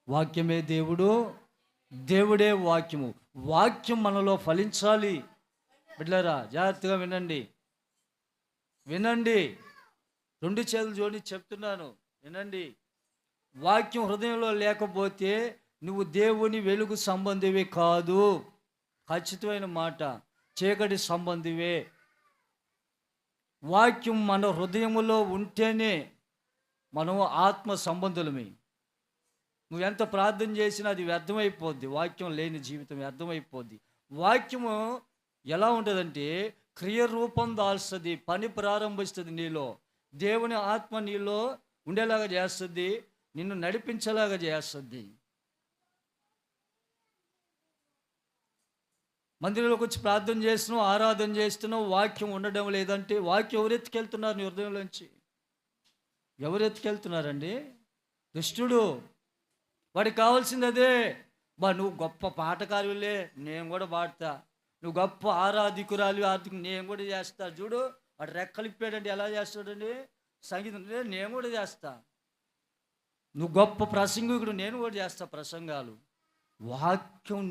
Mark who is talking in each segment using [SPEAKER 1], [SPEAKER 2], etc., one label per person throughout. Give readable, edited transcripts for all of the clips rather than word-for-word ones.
[SPEAKER 1] వాక్యమే దేవుడు, దేవుడే వాక్యము. వాక్యం మనలో ఫలించాలి. బిడ్డలారా జాగ్రత్తగా వినండి, వినండి. రెండు చేతులు జోడించి చెప్తున్నాను, వినండి. వాక్యం హృదయంలో లేకపోతే నువ్వు దేవుని వెలుగు సంబంధివే కాదు. ఖచ్చితమైన మాట, చీకటి సంబంధివే. వాక్యం మన హృదయములో ఉంటేనే మనం ఆత్మ సంబంధులమే. నువ్వు ఎంత ప్రార్థన చేసినా అది వ్యర్థమైపోద్ది. వాక్యం లేని జీవితం వ్యర్థమైపోద్ది. వాక్యము ఎలా ఉంటుందంటే క్రియరూపం దాల్స్తుంది, పని ప్రారంభిస్తుంది. నీలో దేవుని ఆత్మ నీలో ఉండేలాగా చేస్తుంది, నిన్ను నడిపించేలాగా చేస్తుంది. మందిరంలోకి వచ్చి ప్రార్థన చేస్తున్నావు, ఆరాధన చేస్తున్నావు, వాక్యం ఉండడం లేదంటే వాక్యం ఎవరు ఎత్తుకెళ్తున్నారు నీ హృదయంలోంచి? ఎవరు ఎత్తుకెళ్తున్నారండి? దుష్టుడు. వాడికి కావాల్సింది అదే. నువ్వు గొప్ప పాటకారులే, నేను కూడా పాడతా. నువ్వు గొప్ప ఆరాధికురాలు, నేను కూడా చేస్తా. చూడు వాడు రెక్కలిప్పాడండి, ఎలా చేస్తాడండి సంగీతం, నేను కూడా చేస్తా. నువ్వు గొప్ప ప్రసంగికుడు, నేను కూడా చేస్తా ప్రసంగాలు. వాక్యం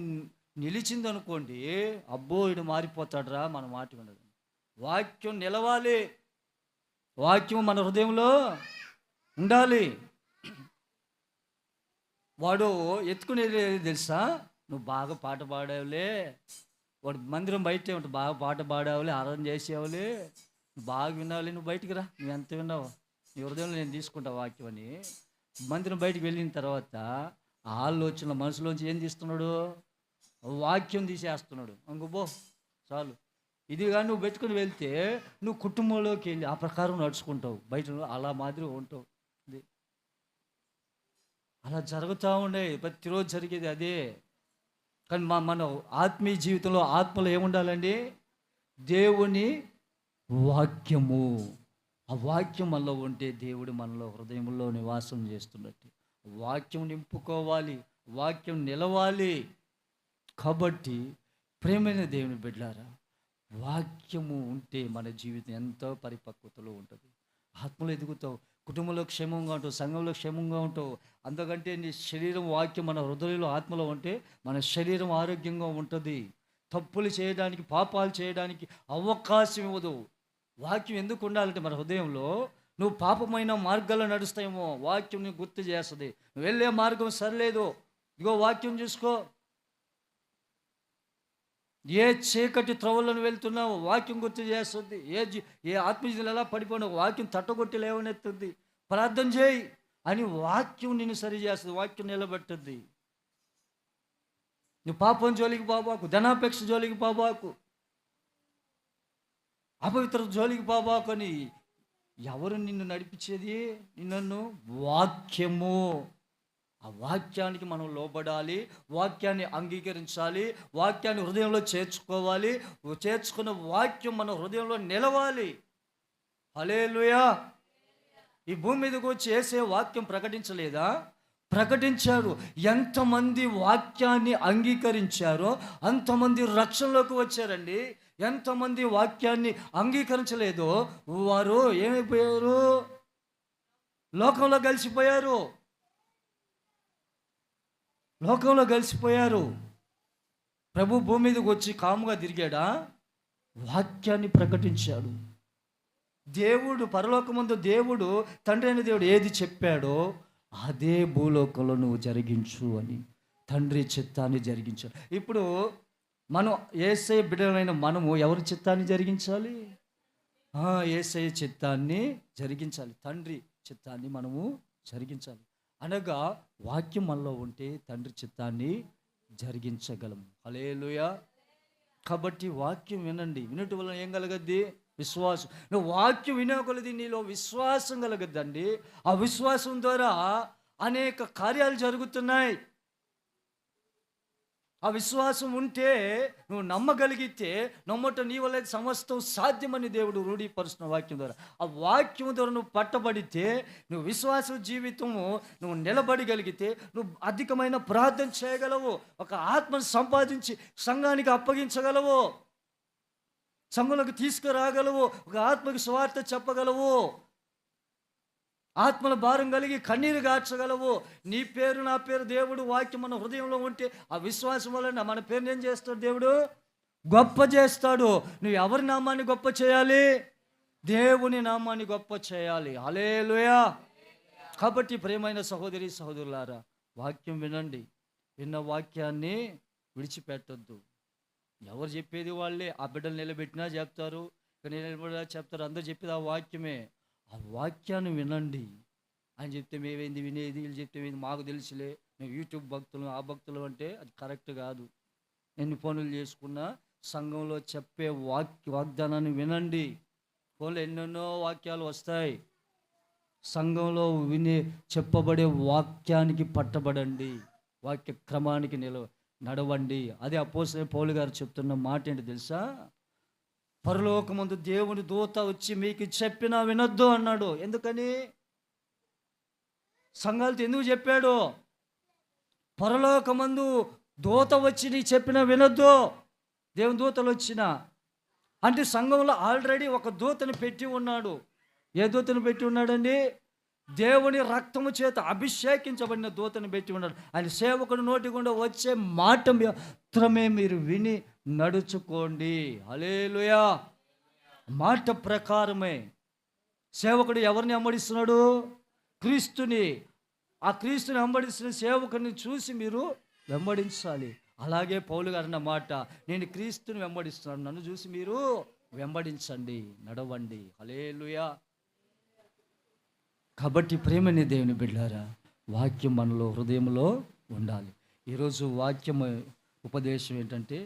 [SPEAKER 1] నిలిచిందనుకోండి, అబ్బో ఇడు మారిపోతాడురా, మన మాట వినదు. వాక్యం నిలవాలి, వాక్యం మన హృదయంలో ఉండాలి. వాడు ఎత్తుకునేది తెలుసా? నువ్వు బాగా పాట పాడావులే, వాడు మందిరం బయటే ఉంటావు, బాగా పాట పాడావులే, ఆరాధన చేసేవాళ్ళే, బాగా వినాలి, నువ్వు బయటికి రా, నువ్వు ఎంత విన్నావు నీ హృదయంలో నేను తీసుకుంటా వాక్యం అని. మందిరం బయటికి వెళ్ళిన తర్వాత ఆలోచన మనసులోంచి ఏం తీస్తున్నాడు? వాక్యం తీసేస్తున్నాడు. అంగుబో చాలు. ఇది కానీ నువ్వు పెట్టుకుని వెళ్తే నువ్వు కుటుంబంలోకి వెళ్ళి ఆ ప్రకారం నడుచుకుంటావు, బయట అలా మాదిరి ఉంటావు. అలా జరుగుతూ ఉండే, ప్రతిరోజు జరిగేది అదే. కానీ మన ఆత్మీయ జీవితంలో ఆత్మలో ఏముండాలండి? దేవుని వాక్యము. ఆ వాక్యం మనలో ఉంటే దేవుడు మనలో హృదయంలో నివాసం చేస్తున్నట్టు. వాక్యం నింపుకోవాలి, వాక్యం నిలవాలి. కాబట్టి ప్రేమైన దేవుని బిడ్డలారా, వాక్యము ఉంటే మన జీవితం ఎంతో పరిపక్వతలో ఉంటుంది. ఆత్మలో ఎదుగుతావు, కుటుంబంలో క్షేమంగా ఉంటావు, సంఘంలో క్షేమంగా ఉంటావు. అందుకంటే నీ శరీరం వాక్యం మన హృదయంలో ఆత్మలో ఉంటే మన శరీరం ఆరోగ్యంగా ఉంటుంది. తప్పులు చేయడానికి, పాపాలు చేయడానికి అవకాశం ఇవ్వదు. వాక్యం ఎందుకు ఉండాలంటే మన హృదయంలో నువ్వు పాపమైన మార్గాల్లో నడుస్తాయేమో వాక్యం నీకు గుర్తు చేస్తుంది. నువ్వు వెళ్ళే మార్గం సరిలేదు, ఇగో వాక్యం చూసుకో. ఏ చీకటి త్రవ్వలను వెళ్తున్నావు వాక్యం గుర్తు చేస్తుంది. ఏ ఆత్మీయులు ఎలా పడిపోయినావు వాక్యం తట్టగొట్టి లేవనెత్తుంది. ప్రార్థన చేయి అని వాక్యం నిన్ను సరి చేస్తుంది, వాక్యం నిలబెట్టుద్ది. నువ్వు పాపం జోలికి పోబాకు, ధనాపేక్ష జోలికి పోబాకు, అపవిత్ర జోలికి పోబాకు. అని ఎవరు నిన్ను నడిపించేది? నిన్ను వాక్యము. ఆ వాక్యానికి మనం లోబడాలి, వాక్యాన్ని అంగీకరించాలి, వాక్యాన్ని హృదయంలో చేర్చుకోవాలి. చేర్చుకున్న వాక్యం మన హృదయంలో నిలవాలి. హల్లెలూయా. ఈ భూమి మీదకి వచ్చి యేసే వాక్యం ప్రకటించలేదా? ప్రకటించారు. ఎంతమంది వాక్యాన్ని అంగీకరించారో అంతమంది రక్షణలోకి వచ్చారండి. ఎంతమంది వాక్యాన్ని అంగీకరించలేదో వారు ఏమైపోయారు? లోకంలో కలిసిపోయారు, లోకంలో కలిసిపోయారు. ప్రభు భూమి మీదకి వచ్చి కాముగా తిరిగాడా? వాక్యాన్ని ప్రకటించాడు. దేవుడు పరలోకమందు దేవుడు, తండ్రి అయిన దేవుడు ఏది చెప్పాడో అదే భూలోకంలో నువ్వు జరిగించు అని తండ్రి చిత్తాన్ని జరిగించాడు. ఇప్పుడు మనం యేసయ్య బిడ్డలైన మనము ఎవరి చిత్తాన్ని జరిగించాలి? యేసయ్య చిత్తాన్ని జరిగించాలి, తండ్రి చిత్తాన్ని మనము జరిగించాలి. అనగా వాక్యం మనలో ఉంటే తండ్రి చిత్తాన్ని జరిగించగలము. హల్లెలూయా. కాబట్టి వాక్యం వినండి, వినటం వల్ల ఏం కలగద్ది? విశ్వాసం. నువ్వు వాక్యం వినగలది నీలో విశ్వాసం కలగద్దండి. ఆ విశ్వాసం ద్వారా అనేక కార్యాలు జరుగుతున్నాయి. ఆ విశ్వాసం ఉంటే నువ్వు నమ్మగలిగితే, నమ్మట నీ వల్ల సమస్తం సాధ్యమని దేవుడు రూఢీపరుస్తున్న వాక్యం ద్వారా. ఆ వాక్యం ద్వారా నువ్వు పట్టబడితే, నువ్వు విశ్వాస జీవితము నువ్వు నిలబడగలిగితే నువ్వు అధికమైన ప్రార్థన చేయగలవు, ఒక ఆత్మను సంపాదించి సంఘానికి అప్పగించగలవు, సంఘంలోకి తీసుకురాగలవు, ఒక ఆత్మకి సువార్త చెప్పగలవు. ఆత్మల భారం కలిగి కన్నీరు గార్చగలవు. నీ పేరు నా పేరు దేవుడు వాక్యం మన హృదయంలో ఉంటే ఆ విశ్వాసం వలన మన పేరుని ఏం చేస్తాడు దేవుడు? గొప్ప చేస్తాడు. నువ్వు ఎవరి నామాన్ని గొప్ప చేయాలి? దేవుని నామాన్ని గొప్ప చేయాలి. హల్లెలూయా. కాబట్టి ప్రియమైన సహోదరి సహోదరులారా, వాక్యం వినండి. విన్న వాక్యాన్ని విడిచిపెట్టొద్దు. ఎవరు చెప్పేది వాళ్ళే. ఆ బిడ్డలు నిలబెట్టినా చెప్తారు, నిలబడినా చెప్తారు, అందరు చెప్పేది ఆ వాక్యమే. ఆ వాక్యాన్ని వినండి. ఆయన చెప్తే మేమేంది వినేది, వీళ్ళు చెప్తే ఏంది మాకు తెలుసులే, మేము యూట్యూబ్ భక్తులు ఆ భక్తులు అంటే అది కరెక్ట్ కాదు. ఎన్ని పనులు చేసుకున్నా సంఘంలో చెప్పే వాగ్దానాన్ని వినండి. ఫోన్లో ఎన్నెన్నో వాక్యాలు వస్తాయి. సంఘంలో చెప్పబడే వాక్యానికి పట్టబడండి. వాక్య క్రమానికి నడవండి. అదే అపోస్తలుడైన పౌలు గారు చెప్తున్న మాట ఏంటి తెలుసా? పరలోకమందు దేవుని దూత వచ్చి మీకు చెప్పినా వినొద్దు అన్నాడు. ఎందుకని? సంఘాలతో ఎందుకు చెప్పాడు? పరలోకమందు దూత వచ్చి నీకు చెప్పినా వినొద్దు. దేవుని దూతలు వచ్చిన అంటే సంఘంలో ఆల్రెడీ ఒక దూతను పెట్టి ఉన్నాడు. ఏ దూతను పెట్టి ఉన్నాడండి? దేవుని రక్తము చేత అభిషేకించబడిన దూతను పెట్టి ఉన్నాడు. ఆయన సేవకుడు నోటి గుండా వచ్చే మాట మాత్రమే మీరు విని నడుచుకోండి. హల్లెలూయా. మాట ప్రకారమే. సేవకుడు ఎవరిని వెంబడిస్తున్నాడు? క్రీస్తుని. ఆ క్రీస్తుని వెంబడిస్తున్న సేవకుని చూసి మీరు వెంబడించాలి. అలాగే పౌలు గారు అన్న మాట, నేను క్రీస్తుని వెంబడిస్తున్నాను, నన్ను చూసి మీరు వెంబడించండి, నడవండి. హల్లెలూయా. కాబట్టి ప్రేమని దేవుని బిడ్డలారా, వాక్యం మనలో హృదయంలో ఉండాలి. ఈరోజు వాక్యం ఉపదేశం ఏంటంటే,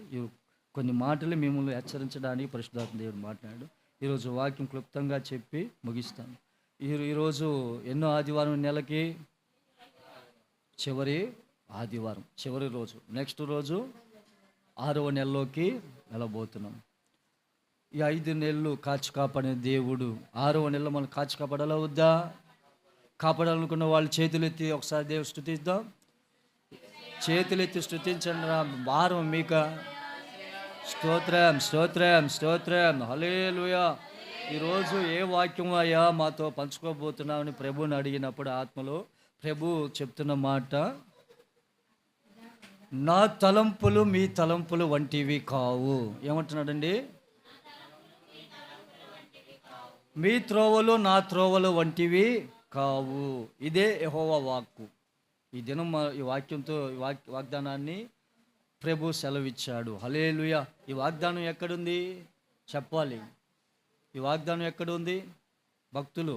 [SPEAKER 1] కొన్ని మాటలు మిమ్మల్ని హెచ్చరించడానికి పరిశుద్ధాత్మ దేవుడు మాట్లాడాడు. ఈరోజు వాక్యం క్లుప్తంగా చెప్పి ముగిస్తాను. ఈరోజు ఎన్నో ఆదివారం? నెలకి చివరి ఆదివారం, చివరి రోజు. నెక్స్ట్ రోజు 6వ నెలలోకి వెళ్ళబోతున్నాం. ఈ 5 నెలలు కాచి కాపాడిన దేవుడు 6వ నెలలో మనం కాచి కాపాడాలా వద్దా? కాపాడాలనుకున్న వాళ్ళు చేతులెత్తి ఒకసారి దేవుడు స్తుతిద్దాం. చేతులెత్తి స్తుతించండి. భారం మీక. స్తోత్రం స్తోత్రం స్తోత్రం. హల్లెలూయా. ఈరోజు ఏ వాక్యం అయ్యా మాతో పంచుకోబోతున్నామని ప్రభువుని అడిగినప్పుడు ఆత్మలో ప్రభు చెప్తున్న మాట, నా తలంపులు మీ తలంపులు వంటివి కావు. ఏమంటున్నాడండి? మీ త్రోవలు నా త్రోవలు వంటివి కావు. ఇదే యెహోవా వాక్కు. ఈ దినం ఈ వాక్యంతో వాగ్దానాన్ని ప్రభు సెలవిచ్చాడు. హల్లెలూయా. ఈ వాగ్దానం ఎక్కడుంది చెప్పాలి. ఈ వాగ్దానం ఎక్కడుంది? భక్తులు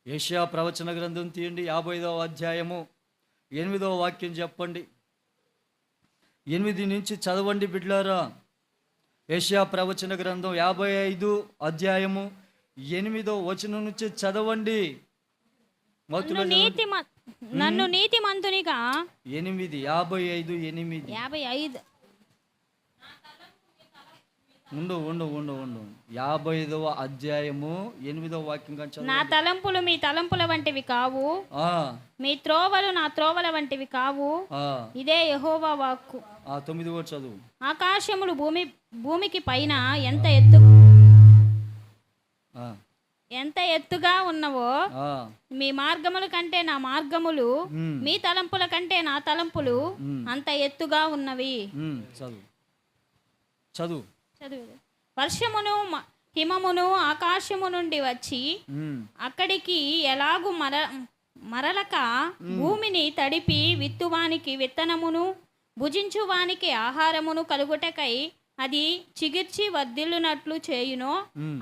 [SPEAKER 1] యెషయా ప్రవచన గ్రంథం తీయండి, 55వ అధ్యాయము 8వ వాక్యం చెప్పండి. 8 నుంచి చదవండి బిడ్డలారా. యెషయా ప్రవచన గ్రంథం 55 అధ్యాయము 8వ వచనం నుంచి చదవండి.
[SPEAKER 2] నన్ను నీతిమంతునిగా
[SPEAKER 1] 55 ఉండు 55వ అధ్యాయము 8వ వాక్యం కానీ,
[SPEAKER 2] నా తలంపులు మీ తలంపుల వంటివి కావు, మీ త్రోవలు నా త్రోవల వంటివి కావు, ఇదే యెహోవా వాక్కు.
[SPEAKER 1] 9వ చదువు.
[SPEAKER 2] ఆకాశములు భూమికి పైన ఎంత ఎత్తుగా ఉన్నవో మీ మార్గముల కంటే నా మార్గములు, మీ తలంపుల కంటే నా తలంపులు అంత ఎత్తుగా ఉన్నవి.
[SPEAKER 1] చదువు.
[SPEAKER 2] వర్షమును హిమమును ఆకాశము నుండి వచ్చి అక్కడికి ఎలాగు మరలక భూమిని తడిపి విత్తువానికి విత్తనమును భుజించువానికి ఆహారమును కలుగుటకై అది చిగిర్చి వర్ధిల్లునట్లు చేయునో,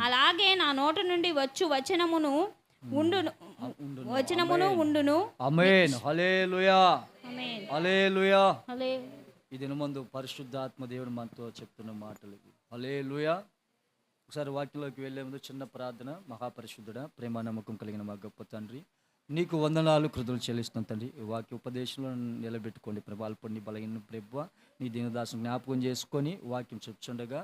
[SPEAKER 2] అలాగే నా నోటి నుండి వచనమును ఉండును.
[SPEAKER 1] ఆమేన్. హల్లెలూయా.
[SPEAKER 2] ఆమేన్.
[SPEAKER 1] హల్లెలూయా.
[SPEAKER 2] హల్లెలూయా.
[SPEAKER 1] ఈ దినమందు పరిశుద్ధాత్మ దేవుడు మనతో చెప్తున్న మాటలు ఇవి. హల్లెలూయా. ఒకసారి వాక్యంలోకి వెళ్ళే ముందు చిన్న ప్రార్థన. మహాపరిశుద్ధుడా, ప్రేమ నమ్మకం కలిగిన మా గొప్ప తండ్రి, నీకు వందనాలు కృతజ్ఞతలు చెల్లిస్తున్నాను తండ్రి. ఈ వాక్య ఉపదేశంలో నిలబెట్టుకోండి ప్రభు. అల్పడిని బలహీన ప్రభువా, నీ దీనదాసుని జ్ఞాపకం చేసుకొని వాక్యం చెప్తుండగా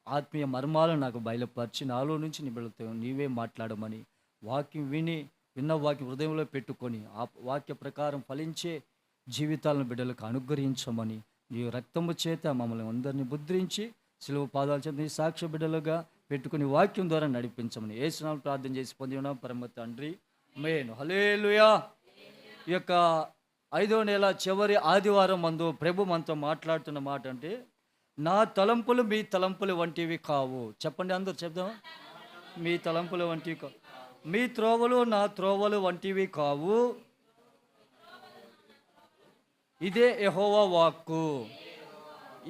[SPEAKER 1] ఆత్మీయ మర్మాలను నాకు బయలుపరిచి నాలో నుంచి నీ బిడ్డలతో నీవే మాట్లాడమని, వాక్యం విన్న వాక్యం హృదయంలో పెట్టుకొని ఆ వాక్య ప్రకారం ఫలించే జీవితాలను బిడ్డలకు అనుగ్రహించమని, నీ రక్తము చేత మమ్మల్ని అందరినీ ముద్రించి సిలువ పాదాల చేత నీ సాక్ష్య బిడ్డలుగా పెట్టుకుని వాక్యం ద్వారా నడిపించమని యేసు నామములో ప్రార్థన చేసి పొంది ఉన్నాం పరమ తండ్రి. మెయిన్ హల్లెలూయా. ఈ యొక్క 5వ నెల చివరి ఆదివారం మందు ప్రభు మనతో మాట్లాడుతున్న మాట అంటే, నా తలంపులు మీ తలంపులు వంటివి కావు. చెప్పండి, అందరూ చెప్దాం. మీ తలంపులు వంటివి కావు, మీ త్రోవలు నా త్రోవలు వంటివి కావు. ఇదే యెహోవా వాక్కు.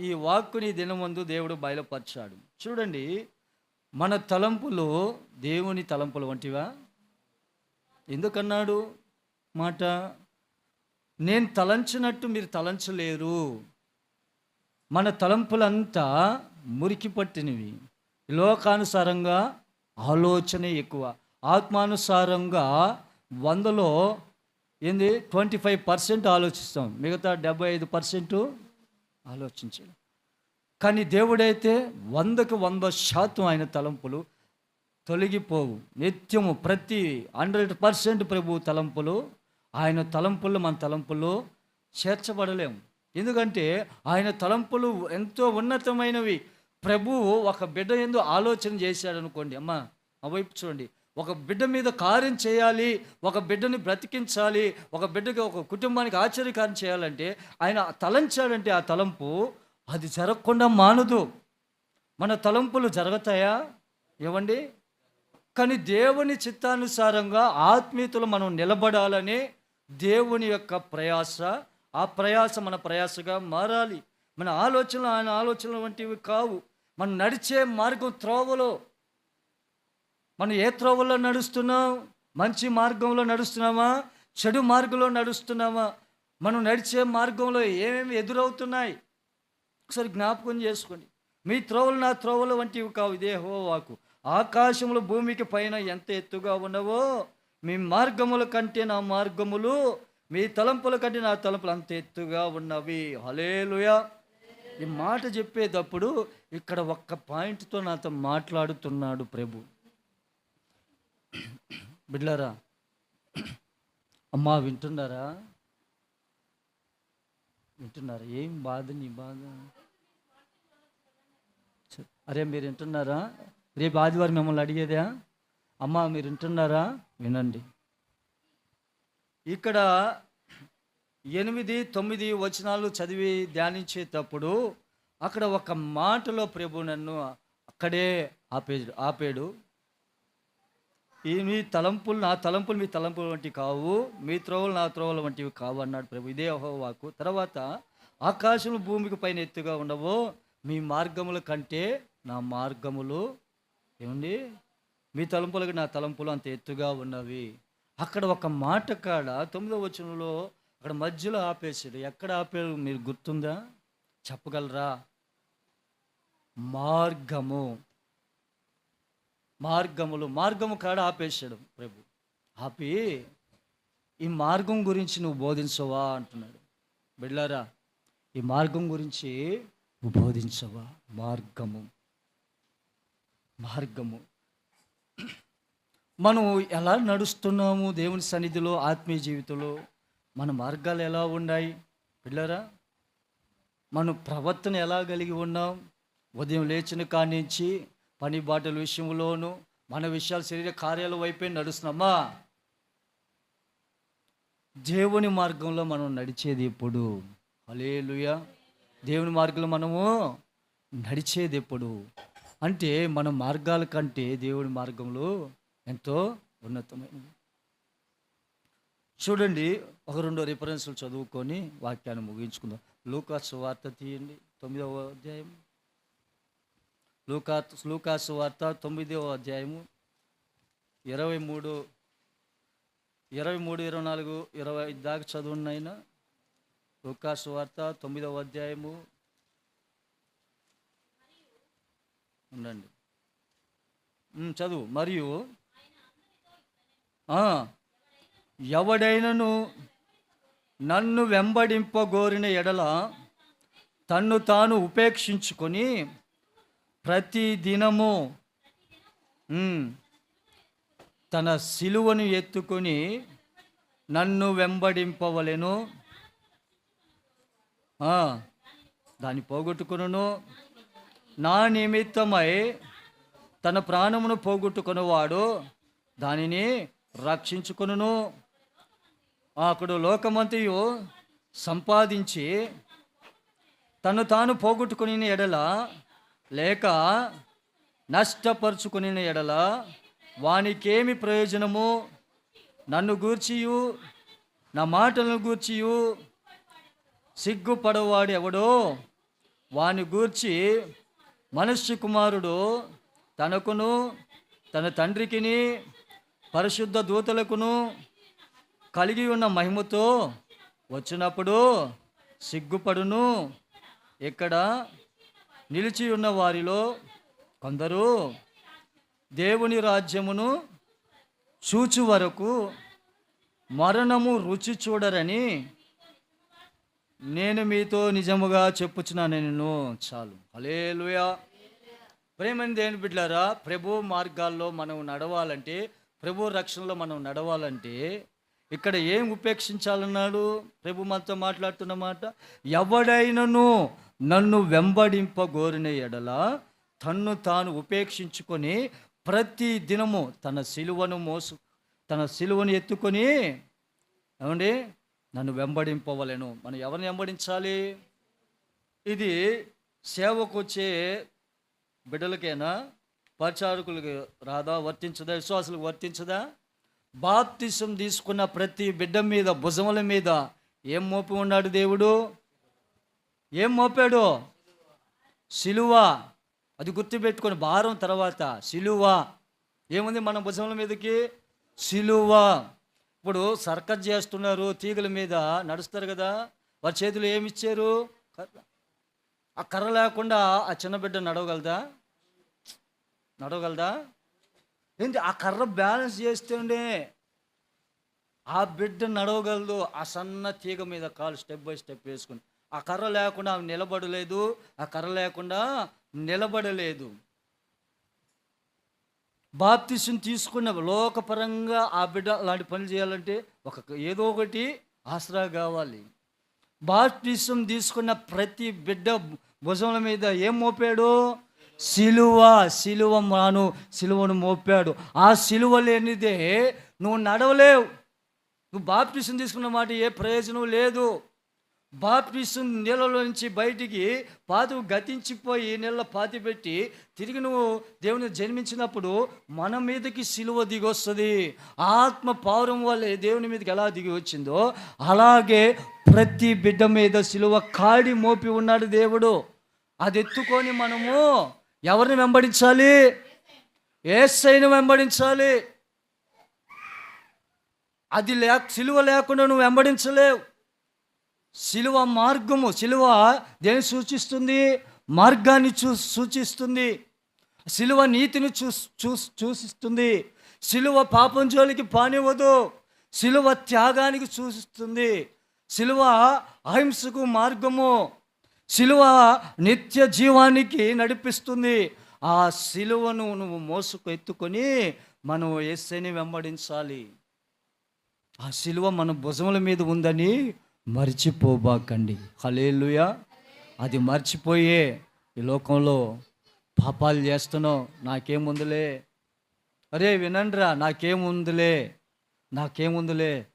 [SPEAKER 1] ఈ వాక్కుని దినమందు దేవుడు బయలుపరిచాడు. చూడండి, మన తలంపులు దేవుని తలంపులు వంటివా? ఎందుకన్నాడు మాట? నేను తలంచినట్టు మీరు తలంచలేరు. మన తలంపులంతా మురికి పట్టినవి. లోకానుసారంగా ఆలోచన ఎక్కువ, ఆత్మానుసారంగా 100లో 25% ఆలోచిస్తాం, మిగతా 75% ఆలోచించాలి. కానీ దేవుడైతే 100% ఆయన తలంపులు తొలగిపోవు. నిత్యము ప్రతి 100% ప్రభు తలంపులు, ఆయన తలంపులు మన తలంపులు చేర్చబడలేము. ఎందుకంటే ఆయన తలంపులు ఎంతో ఉన్నతమైనవి. ప్రభువు ఒక బిడ్డ యందు ఆలోచన చేశాడు అనుకోండి, అమ్మా ఆ వైపు చూడండి, ఒక బిడ్డ మీద కార్యం చేయాలి, ఒక బిడ్డని బ్రతికించాలి, ఒక బిడ్డకి ఒక కుటుంబానికి ఆశ్చర్యకారం చేయాలంటే ఆయన తలంచాడంటే ఆ తలంపు అది జరగకుండా మానదు. మన తలంపులు జరుగుతాయా? ఏమండి? కానీ దేవుని చిత్తానుసారంగా ఆత్మీయతలో మనం నిలబడాలని దేవుని యొక్క ప్రయాస, ఆ ప్రయాస మన ప్రయాసగా మారాలి. మన ఆలోచనలు ఆయన ఆలోచనలు వంటివి కావు. మనం నడిచే మార్గం త్రోవలో, మనం ఏ త్రోవలో నడుస్తున్నాం? మంచి మార్గంలో నడుస్తున్నామా, చెడు మార్గంలో నడుస్తున్నామా? మనం నడిచే మార్గంలో ఏమేమి ఎదురవుతున్నాయి ఒకసారి జ్ఞాపకం చేసుకోండి. మీ త్రోవలు నా త్రోవలు వంటివి కావు, ఇదే యెహోవాకు. ఆకాశములు భూమికి పైన ఎంత ఎత్తుగా ఉన్నవో మీ మార్గముల కంటే నా మార్గములు, మీ తలంపుల కంటే నా తలంపులు అంత ఎత్తుగా ఉన్నవి. హల్లెలూయా. ఈ మాట చెప్పేటప్పుడు ఇక్కడ ఒక్క పాయింట్తో నాతో మాట్లాడుతున్నాడు ప్రభు. బిడ్లారా, అమ్మా వింటున్నారా? వింటున్నారా? ఏం బాధ నీ బాధ? అరే మీరు వింటున్నారా? రేపు ఆదివారం మిమ్మల్ని అడిగేదా? అమ్మా మీరు వింటున్నారా? వినండి. ఇక్కడ 8, 9 వచనాలు చదివి ధ్యానించేటప్పుడు అక్కడ ఒక మాటలో ప్రభు నన్ను అక్కడే ఆపాడు. ఈ మీ తలంపులు నా తలంపులు మీ తలంపులు వంటివి కావు, మీ త్రోవలు నా త్రోవల వంటివి కావు అన్నాడు ప్రభు. ఇదే యెహోవాకు. తర్వాత ఆకాశములు భూమికి పైన ఎత్తుగా ఉండవో మీ మార్గముల కంటే నా మార్గములు, ఏమండి, మీ తలంపులకు నా తలంపులు అంత ఎత్తుగా ఉన్నవి. అక్కడ ఒక మాట కాడ 9వ వచనంలో అక్కడ మధ్యలో ఆపేసాడు. ఎక్కడ ఆపాడు మీరు గుర్తుందా? చెప్పగలరా? మార్గము కాడ ఆపేశాడు ప్రభు. ఆపి ఈ మార్గం గురించి నువ్వు బోధించవా అంటున్నాడు. బిడ్డలారా, ఈ మార్గం గురించి నువ్వు బోధించవా? మార్గము మనం ఎలా నడుస్తున్నాము దేవుని సన్నిధిలో, ఆత్మీయ జీవితంలో మన మార్గాలు ఎలా ఉన్నాయి? పిల్లరా, మన ప్రవర్తన ఎలా కలిగి ఉన్నాం? ఉదయం లేచిన కాడి నుంచి పని బాటల విషయంలోనూ మన విషయాలు శరీర కార్యాల వైపే నడుస్తున్నామా? దేవుని మార్గంలో మనం నడిచేది ఎప్పుడు? హల్లెలూయా. దేవుని మార్గంలో మనము నడిచేది ఎప్పుడు అంటే మన మార్గాల కంటే దేవుని మార్గంలో ఎంతో ఉన్నతమైనది. చూడండి, 1-2 రిఫరెన్స్లు చదువుకొని వాక్యాన్ని ముగించుకుందాం. లూకా సువార్త తీయండి, 9వ అధ్యాయం. లూకా సువార్త 9వ అధ్యాయము 23, 24, 25 దాకా చదువుండి అయినా. లూకా సువార్త 9వ అధ్యాయము ఉండండి, చదువు. మరియు ఎవడైనను నన్ను వెంబడింపగోరిన ఎడల తన్ను తాను ఉపేక్షించుకొని ప్రతి దినము తన సిలువను ఎత్తుకొని నన్ను వెంబడింపవలెను. దాన్ని పోగొట్టుకొనును. నా నిమిత్తమై తన ప్రాణమును పోగొట్టుకునేవాడు దానిని రక్షించుకొనును. అక్కడ లోకమంతయు సంపాదించి తను తాను పోగొట్టుకుని ఎడల లేక నష్టపరుచుకుని ఎడల వానికేమి ప్రయోజనము? నన్ను గూర్చియు నా మాటలను గూర్చియు సిగ్గుపడవాడు ఎవడో వాని గూర్చి మనుష్య కుమారుడు తనకును తన తండ్రికిని పరిశుద్ధ దూతలకును కలిగి ఉన్న మహిమతో వచ్చినప్పుడు సిగ్గుపడును. ఇక్కడ నిలిచి ఉన్న వారిలో కొందరు దేవుని రాజ్యమును చూచు వరకు మరణము రుచి చూడరని నేను మీతో నిజముగా చెప్పుచున్నాను. నేను చాలు. హల్లెలూయా. ప్రేమని దేవుని బిడ్డలారా, ప్రభు మార్గాల్లో మనం నడవాలంటే, ప్రభు రక్షణలో మనం నడవాలంటే ఇక్కడ ఏం ఉపేక్షించాలన్నాడు ప్రభు మనతో మాట్లాడుతున్న మాట? ఎవడైనను నన్ను వెంబడింపగోరిన ఎడల తన్ను తాను ఉపేక్షించుకొని ప్రతి దినము తన సిలువను ఎత్తుకొని ఏమండి నన్ను వెంబడింపవలెను. మనం ఎవరిని వెంబడించాలి? ఇది సేవకు వచ్చే బిడ్డలకైనా పరిచారకులకు రాదా? వర్తించదా? విశ్వాసులకు వర్తించదా? బాప్తిసం తీసుకున్న ప్రతి బిడ్డ మీద, భుజముల మీద ఏం మోపి ఉన్నాడు దేవుడు? ఏం మోపాడు? సిలువ. అది గుర్తుపెట్టుకొని భారం తర్వాత సిలువ. ఏముంది మన భుజముల మీదకి? సిలువ. ఇప్పుడు సర్కస్ చేస్తున్నారు, తీగల మీద నడుస్తారు కదా, వారి చేతులు ఏమి ఇచ్చారు? ఆ కర్ర లేకుండా ఆ చిన్న బిడ్డ నడవగలదా? ఏంటి ఆ కర్ర బ్యాలెన్స్ చేస్తుండే ఆ బిడ్డ నడవగలదు. ఆ సన్న తీగ మీద కాలు స్టెప్ బై స్టెప్ వేసుకుని. ఆ కర్ర లేకుండా ఆమె నిలబడలేదు. ఆ కర్ర లేకుండా నిలబడలేదు. బాప్తిసం తీసుకున్న లోకపరంగా ఆ బిడ్డ అలాంటి పనులు చేయాలంటే ఏదో ఒకటి ఆసరా కావాలి. బాప్తిసం తీసుకున్న ప్రతి బిడ్డ భుజముల మీద ఏం మోపాడు? సిలువను మోపాడు. ఆ సిలువ లేనిదే నువ్వు నడవలేవు. నువ్వు బాప్తిసం తీసుకున్న మాట ఏ ప్రయోజనం లేదు. బాప్తిసం నీళ్ళలో నుంచి బయటికి గతించిపోయి నీళ్ళ పాతి పెట్టి తిరిగి నువ్వు దేవుని జన్మించినప్పుడు మన మీదకి సిలువ దిగి వస్తుంది. ఆత్మ పౌరం వల్లే దేవుని మీదకి ఎలా దిగి వచ్చిందో అలాగే ప్రతి బిడ్డ మీద సిలువ కాడి మోపి ఉన్నాడు దేవుడు. అది ఎత్తుకొని మనము ఎవరిని వెంబడించాలి? యేసయ్యను వెంబడించాలి. అది సిలువ లేకుండా నువ్వు వెంబడించలేవు. సిలువ మార్గము. సిలువ దేన్ని సూచిస్తుంది? మార్గాన్ని సూచిస్తుంది. సిలువ నీతిని సూచిస్తుంది. సిలువ పాపం జోలికి పానివ్వదు. సిలువ త్యాగానికి సూచిస్తుంది. సిలువ అహింసకు మార్గము. సిలువ నిత్య జీవానికి నడిపిస్తుంది. ఆ సిలువను నువ్వు మోసుకు ఎత్తుకొని మనం యేసయ్యని వెంబడించాలి. ఆ సిలువ మన భుజముల మీద ఉందని మర్చిపోబాకండి. హల్లెలూయా. అది మర్చిపోయే ఈ లోకంలో పాపాలు చేస్తున్నావు. నాకేముందులే, అరే వినండిరా, నాకేముందులే,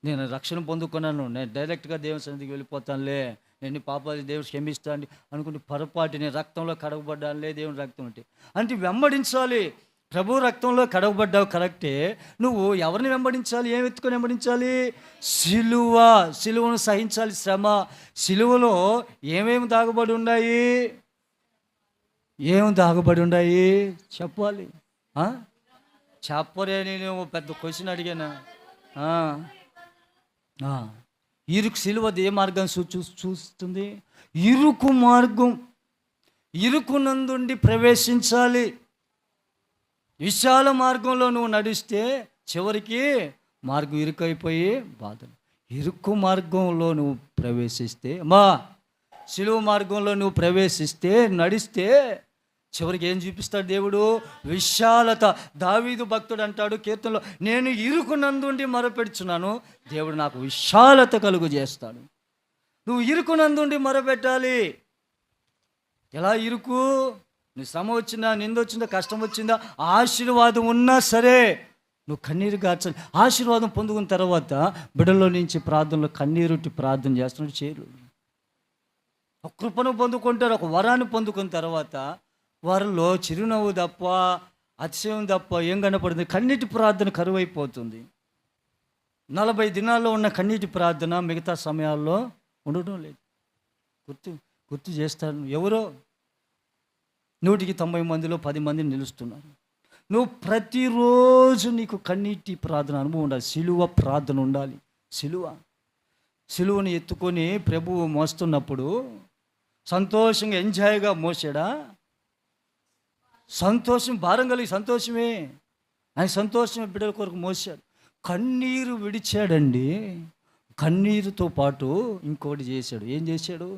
[SPEAKER 1] నేను రక్షణ పొందుకున్నాను, నేను డైరెక్ట్గా దేవుని సన్నిధికి వెళ్ళిపోతానులే, నేను పాపాలు దేవుడు క్షమిస్తాను అనుకుంటే పొరపాటు. నేను రక్తంలో కడగబడ్డానులే, దేవుని రక్తం అంటే వెంబడించాలి. ప్రభు రక్తంలో కడగబడ్డావు కరెక్టే. నువ్వు ఎవరిని వెంబడించాలి? ఏం ఎత్తుకొని వెంబడించాలి? సిలువను సహించాలి. శ్రమ. సిలువలో ఏమేమి దాగబడి ఉన్నాయి? చెప్పాలి. చెప్పరే. నేను పెద్ద క్వశ్చన్ అడిగాను. ఇరుకు సిలువ ఏ మార్గం చూస్తుంది? ఇరుకు మార్గం. ఇరుకునందుండి ప్రవేశించాలి. విశాల మార్గంలో నువ్వు నడిస్తే చివరికి మార్గం ఇరుకైపోయి బాధలు. ఇరుకు మార్గంలో నువ్వు ప్రవేశిస్తే, సిలువ మార్గంలో నువ్వు ప్రవేశిస్తే, నడిస్తే చివరికి ఏం చూపిస్తాడు దేవుడు? విశాలత. దావీదు భక్తుడు అంటాడు కీర్తనలో, నేను ఇరుకునందుండి మొరపెడుచున్నాను, దేవుడు నాకు విశాలత కలుగు చేస్తాడు. నువ్వు ఇరుకునందుండి మొరపెట్టాలి. ఎలా ఇరుకు? నీ శ్రమ వచ్చిందా, నింద వచ్చిందా, కష్టం వచ్చిందా, ఆశీర్వాదం ఉన్నా సరే నువ్వు కన్నీరు గార్చాలి. ఆశీర్వాదం పొందుకున్న తర్వాత బిడ్డలో నుంచి ప్రార్థనలో కన్నీరుటి ప్రార్థన చేస్తున్నాడు చేయరు. ఒక కృపను పొందుకుంటారు, ఒక వరాన్ని పొందుకున్న తర్వాత వారిలో చిరునవ్వు తప్ప అతిశయం తప్ప ఏం కనపడుతుంది? కన్నీటి ప్రార్థన కరువైపోతుంది. 40 దినాల్లో ఉన్న కన్నీటి ప్రార్థన మిగతా సమయాల్లో ఉండడం లేదు. గుర్తు చేస్తాను. ఎవరో 190 మందిలో 10 మంది నిలుస్తున్నారు. నువ్వు ప్రతిరోజు నీకు కన్నీటి ప్రార్థన అనుభవం ఉండాలి. సిలువ ప్రార్థన ఉండాలి. సిలువను ఎత్తుకొని ప్రభువు మోస్తున్నప్పుడు సంతోషంగా ఎంజాయ్గా మోసాడా? సంతోషం, భారం కలిగి సంతోషమే. ఆయన సంతోషం బిడ్డల కొరకు మోసాడు. కన్నీరు విడిచాడండి. కన్నీరుతో పాటు ఇంకోటి చేశాడు. ఏం చేశాడు?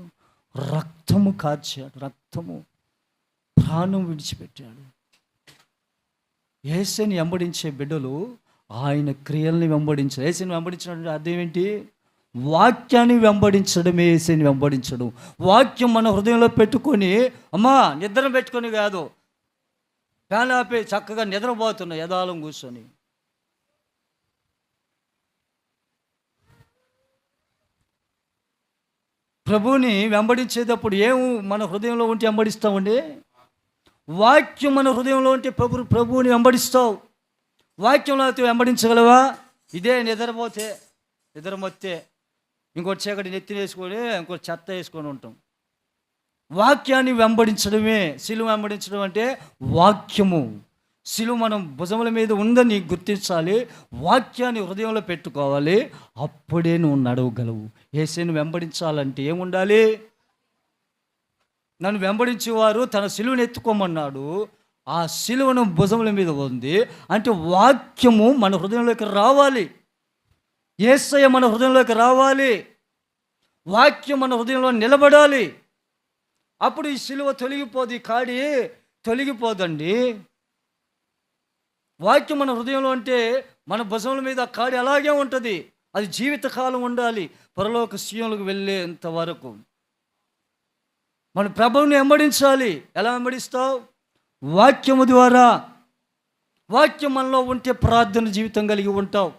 [SPEAKER 1] రక్తము కార్చాడు. రక్తము, ప్రాణం విడిచిపెట్టాడు. యేసుని వెంబడించే బిడ్డలు ఆయన క్రియల్ని వెంబడించారు. యేసుని వెంబడించినటువంటి అర్థం ఏంటి? వాక్యాన్ని వెంబడించడమే యేసుని వెంబడించడం. వాక్యం మన హృదయంలో పెట్టుకొని, అమ్మా నిద్ర పెట్టుకొని కాదు, ఫ్యాన్ ఆపి చక్కగా నిద్రపోతున్నా యథాలం కూర్చొని. ప్రభువుని వెంబడించేటప్పుడు ఏం మన హృదయంలో ఉంటే వెంబడిస్తామండి? వాక్యం మన హృదయంలో ఉంటే ప్రభువుని వెంబడిస్తావు. వాక్యంలో అయితే వెంబడించగలవా? ఇదే నిద్రమొత్తే ఇంకోటి చీకటి నెత్తిని వేసుకొని ఇంకోటి చెత్త వేసుకొని ఉంటాం. వాక్యాన్ని వెంబడించడమే సిలువ వెంబడించడం అంటే వాక్యము. సిలువ మనం భుజముల మీద ఉందని గుర్తించాలి. వాక్యాన్ని హృదయంలో పెట్టుకోవాలి. అప్పుడే నువ్వు నడవగలవు. యేసుని వెంబడించాలంటే ఏముండాలి? నన్ను వెంబడించేవారు తన సిలువను ఎత్తుకోమన్నాడు. ఆ సిలువను భుజముల మీద ఉంది అంటే వాక్యము మన హృదయంలోకి రావాలి. యేసయ్య మన హృదయంలోకి రావాలి. వాక్యం మన హృదయంలో నిలబడాలి. అప్పుడు ఈ సిలువ తొలగిపోదు, ఈ కాడి తొలగిపోదండి. వాక్యం మన హృదయంలో అంటే మన భుజముల మీద కాడి అలాగే ఉంటుంది. అది జీవితకాలం ఉండాలి. పరలోక సీయోనులకు వెళ్ళేంత వరకు మన ప్రభువుని వెంబడించాలి. ఎలా వెంబడిస్తావు? వాక్యము ద్వారా. వాక్యం మనలో ఉంటే ప్రార్థన జీవితం కలిగి ఉంటావు.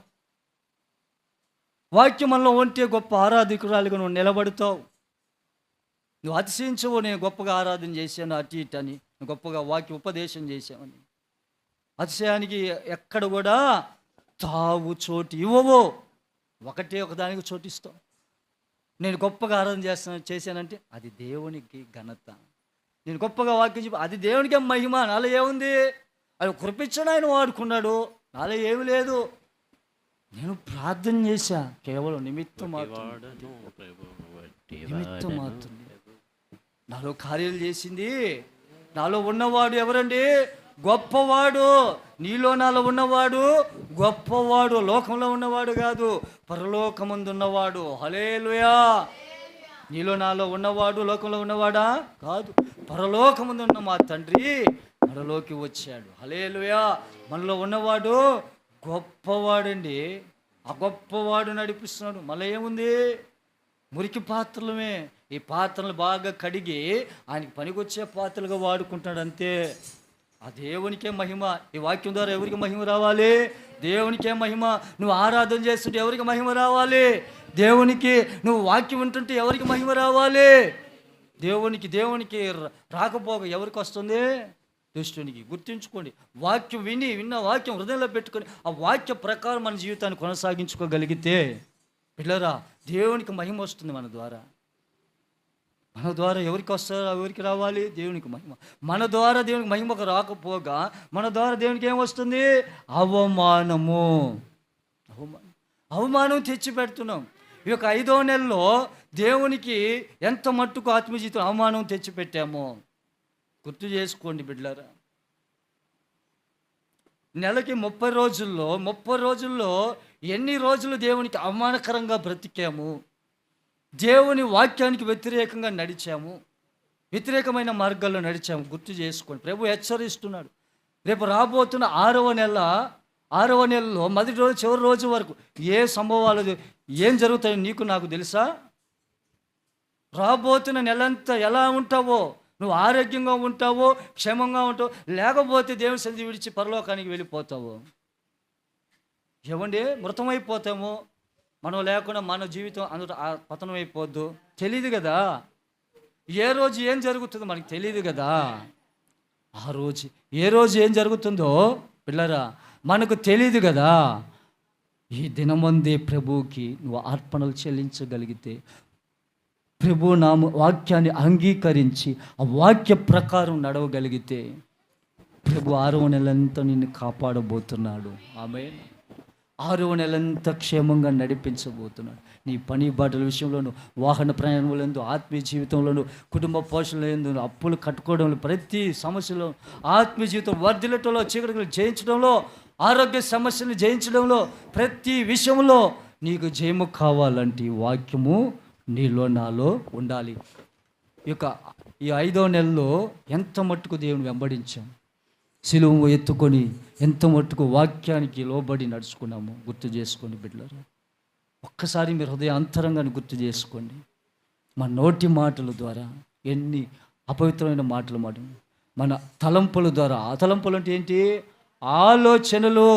[SPEAKER 1] వాక్యం మనలో ఉంటే గొప్ప ఆరాధకురాలుగా నువ్వు నిలబడతావు. నువ్వు అతిశయించవు, నేను గొప్పగా ఆరాధన చేశాను అటు ఇటు అని, గొప్పగా వాక్య ఉపదేశం చేశామని. అతిశయానికి ఎక్కడ కూడా తావు చోటు ఇవ్వవు. ఒకదానికి చోటిస్తావు. నేను గొప్పగా ఆరాధన చేశానంటే అది దేవునికి ఘనత. నేను గొప్పగా వాక్యం చెప్పి అది దేవునికే మహిమ. నాలో ఏముంది? అది కృపించడం ఆయన వాడుకున్నాడు. నాలో ఏమి లేదు. నేను ప్రార్థన చేశా కేవలం నిమిత్తం మాత్రం. నాలో కార్యాలు చేసింది. నాలో ఉన్నవాడు ఎవరండి? గొప్పవాడు. నీలో నాలో ఉన్నవాడు గొప్పవాడు. లోకంలో ఉన్నవాడు కాదు, పరలోకమందు ఉన్నవాడు. హల్లెలూయా. నీలో నాలో ఉన్నవాడు లోకంలో ఉన్నవాడా కాదు, పరలోకమందు ఉన్న మా తండ్రి మనలోకి వచ్చాడు. హల్లెలూయా. మనలో ఉన్నవాడు గొప్పవాడండి. ఆ గొప్పవాడు నడిపిస్తున్నాడు. మళ్ళీ ఏముంది? మురికి పాత్రలమే. ఈ పాత్రలు బాగా కడిగి ఆయనకి పనికొచ్చే పాత్రలుగా వాడుకుంటాడు అంతే. ఆ దేవునికే మహిమ. ఈ వాక్యం ద్వారా ఎవరికి మహిమ రావాలి? దేవునికే మహిమ. నువ్వు ఆరాధన చేస్తుంటే ఎవరికి మహిమ రావాలి? దేవునికి. నువ్వు వాక్యం వింటుంటే ఎవరికి మహిమ రావాలి? దేవునికి రాకపోగా ఎవరికి వస్తుంది? దుష్టునికి. గుర్తుంచుకోండి. వాక్యం విన్న వాక్యం హృదయంలో పెట్టుకొని ఆ వాక్య ప్రకారం మన జీవితాన్ని కొనసాగించుకోగలిగితే పిల్లరా దేవునికి మహిమ వస్తుంది. మన ద్వారా ఎవరికి వస్తారో ఎవరికి రావాలి? దేవునికి మహిమ. మన ద్వారా దేవునికి మహిమకు రాకపోగా మన ద్వారా దేవునికి ఏమొస్తుంది? అవమానం తెచ్చి పెడుతున్నాం. ఈ యొక్క 5వ నెలలో దేవునికి ఎంత మట్టుకు ఆత్మీయ జీవితం అవమానం తెచ్చిపెట్టామో గుర్తు చేసుకోండి బిడ్డలారా. నెలకి 30 రోజుల్లో ఎన్ని రోజులు దేవునికి అవమానకరంగా బ్రతికాము? దేవుని వాక్యానికి వ్యతిరేకంగా నడిచాము, వ్యతిరేకమైన మార్గాల్లో నడిచాము. గుర్తు చేసుకోండి. ప్రభు హెచ్చరిస్తున్నాడు. రేపు రాబోతున్న 6వ నెలలో మొదటి రోజు చివరి రోజు వరకు ఏ సంభవాలు ఏం జరుగుతాయో నీకు నాకు తెలుసా? రాబోతున్న నెలంతా ఎలా ఉంటావో, నువ్వు ఆరోగ్యంగా ఉంటావో, క్షేమంగా ఉంటావో, లేకపోతే దేవుని సన్నిధి విడిచి పరలోకానికి వెళ్ళిపోతావు. ఏమండి మృతమైపోతాము, మనం లేకుండా మన జీవితం అందులో పతనం అయిపోద్దు, తెలియదు కదా. ఏ రోజు ఏం జరుగుతుందో మనకి తెలియదు కదా. ఆ రోజు ఏ రోజు ఏం జరుగుతుందో పిల్లరా మనకు తెలియదు కదా. ఈ దినమందే ప్రభువుకి నువ్వు అర్పణలు చెల్లించగలిగితే, ప్రభు నామ వాక్యాన్ని అంగీకరించి ఆ వాక్య ప్రకారం నడవగలిగితే, ప్రభు 6వ నెలంతా నిన్ను కాపాడబోతున్నాడు. ఆమేన్. 6వ నెలంతా క్షేమంగా నడిపించబోతున్నాడు. నీ పని బాటల విషయంలోను, వాహన ప్రయాణంలో, ఆత్మీయ జీవితంలోను, కుటుంబ పోషణలో, అప్పులు కట్టుకోవడంలో, ప్రతి సమస్యలో, ఆత్మీయ జీవితం వర్ధిల్లటంలో, చీకటిని జయించడంలో, ఆరోగ్య సమస్యను జయించడంలో, ప్రతి విషయంలో నీకు జయము కావాలంటే వాక్యము నీలో నాలో ఉండాలి. ఈ 5వ నెలలో ఎంత మట్టుకు దేవుని వెంబడించాం, సిలువ ఎత్తుకొని ఎంత మట్టుకు వాక్యానికి లోబడి నడుచుకున్నాము గుర్తు చేసుకోండి బిడ్డలారా. ఒక్కసారి మీరు హృదయ అంతరంగాన్ని గుర్తు చేసుకోండి. మన నోటి మాటల ద్వారా ఎన్ని అపవిత్రమైన మాటలు మన తలంపుల ద్వారా, ఆ తలంపులు అంటే ఏంటి? ఆలోచనలు.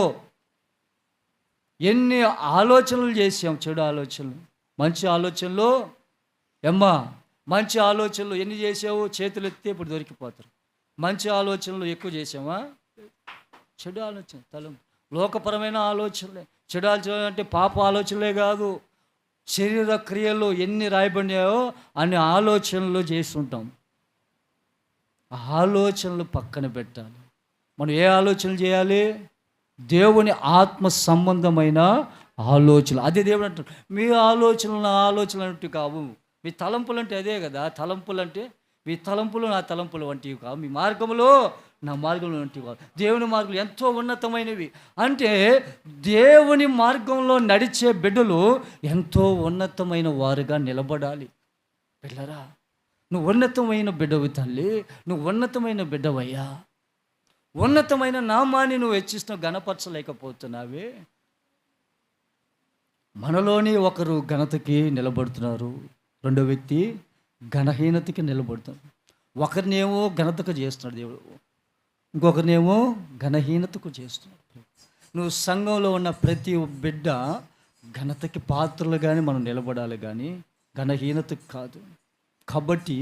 [SPEAKER 1] ఎన్ని ఆలోచనలు చేసాం, చెడు ఆలోచనలు. మంచి ఆలోచనలు మంచి ఆలోచనలు ఎన్ని చేసావు? చేతులు ఎత్తే ఇప్పుడు దొరికిపోతారు. మంచి ఆలోచనలు ఎక్కువ చేసామా? చెడు ఆలోచన, తలంపు, లోకపరమైన ఆలోచనలే. చెడు ఆలోచన అంటే పాప ఆలోచనలే కాదు, శరీర క్రియలు ఎన్ని రాయబడినాయో అన్ని ఆలోచనలు చేస్తుంటాం. ఆ ఆలోచనలు పక్కన పెట్టాలి. మనం ఏ ఆలోచనలు చేయాలి? దేవుని ఆత్మ సంబంధమైన ఆలోచనలు. అదే దేవుడు అంటారు, మీ ఆలోచనలు నా ఆలోచనలు అంటే కావు. మీ తలంపులు అంటే అదే కదా. తలంపులు అంటే మీ తలంపులు నా తలంపులు వంటివి కావు, మీ మార్గములు నా మార్గంలో వంటివి కావు. దేవుని మార్గంలో ఎంతో ఉన్నతమైనవి. అంటే దేవుని మార్గంలో నడిచే బిడ్డలు ఎంతో ఉన్నతమైన వారుగా నిలబడాలి. పిల్లరా, నువ్వు ఉన్నతమైన బిడ్డవి తల్లి, నువ్వు ఉన్నతమైన బిడ్డవయ్యా. ఉన్నతమైన నామాన్ని నువ్వు హెచ్చిస్తున్నావు, ఘనపరచలేకపోతున్నావే. మనలోని ఒకరు ఘనతకి నిలబడుతున్నారు, రెండో వ్యక్తి ఘనహీనతకి నిలబడుతున్నాడు. ఒకరినేమో ఘనతకు చేస్తున్నాడు దేవుడు, ఇంకొకరినేమో ఘనహీనతకు చేస్తున్నాడు. నువ్వు సంఘంలో ఉన్న ప్రతి బిడ్డ ఘనతకి పాత్రలు కానీ మనం నిలబడాలి, కానీ ఘనహీనతకు కాదు. కాబట్టి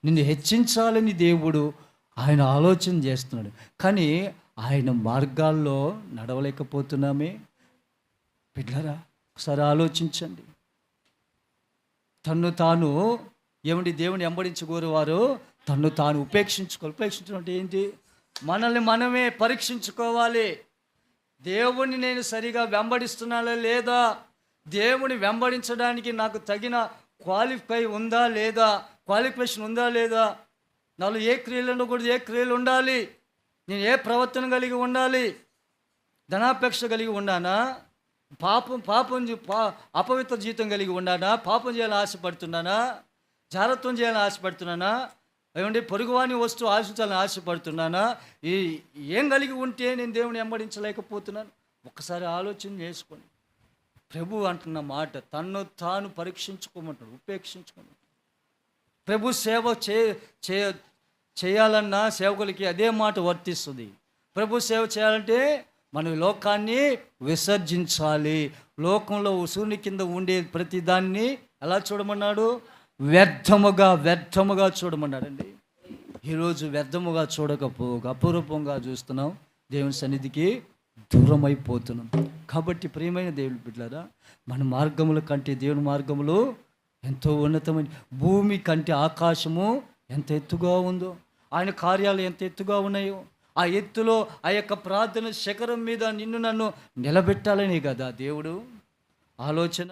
[SPEAKER 1] నిన్ను హెచ్చించాలని దేవుడు ఆయన ఆలోచన చేస్తున్నాడు, కానీ ఆయన మార్గాల్లో నడవలేకపోతున్నామే. బిడ్డలారా, ఒకసారి ఆలోచించండి. తన్ను తాను ఏమండి దేవుని వెంబడించుకోరు తన్ను తాను ఉపేక్షించుకోవాలి. ఉపేక్షించడం అంటే ఏంటి? మనల్ని మనమే పరీక్షించుకోవాలి. దేవుణ్ణి నేను సరిగా వెంబడిస్తున్నానా లేదా, దేవుని వెంబడించడానికి నాకు తగిన క్వాలిఫికేషన్ ఉందా లేదా, నాలో ఏ క్రియలు ఉండకూడదు, ఏ క్రియలు ఉండాలి, నేను ఏ ప్రవర్తన కలిగి ఉండాలి, ధనాపేక్ష కలిగి ఉన్నానా, అపవిత్ర జీవితం కలిగి ఉన్నానా, పాపం చేయాలని ఆశపడుతున్నానా, జాగ్రత్తం చేయాలని ఆశపడుతున్నానా, ఏమంటే పొరుగువాని వస్తువు ఆశించాలని ఆశపడుతున్నానా, ఏం కలిగి ఉంటే నేను దేవుని వెంబడించలేకపోతున్నాను? ఒక్కసారి ఆలోచన చేసుకోండి. ప్రభు అంటున్న మాట, తన్ను తాను పరీక్షించుకోమంటాడు, ఉపేక్షించుకోమంటాడు. ప్రభు సేవ చేయాలన్నా సేవకులకి అదే మాట వర్తిస్తుంది. ప్రభు సేవ చేయాలంటే మనం లోకాన్ని విసర్జించాలి. లోకంలో సూర్యుని కింద ఉండే ప్రతిదాన్ని ఎలా చూడమన్నాడు? వ్యర్థముగా చూడమన్నాడండి. ఈరోజు వ్యర్థముగా చూడకపోగా అపరూపంగా చూస్తున్నాం, దేవుని సన్నిధికి దూరం అయిపోతున్నాం. కాబట్టి ప్రియమైన దేవుని బిడ్డలారా, మన మార్గముల కంటే దేవుని మార్గములు ఎంతో ఉన్నతమైన, భూమి కంటే ఆకాశము ఎంత ఎత్తుగా ఉందో, ఆయన కార్యాలు ఎంత ఎత్తుగా ఉన్నాయో, ఆ ఎత్తులో ఆ యొక్క ప్రార్థన శిఖరం మీద నిన్ను నన్ను నిలబెట్టాలని కదా దేవుడు ఆలోచన.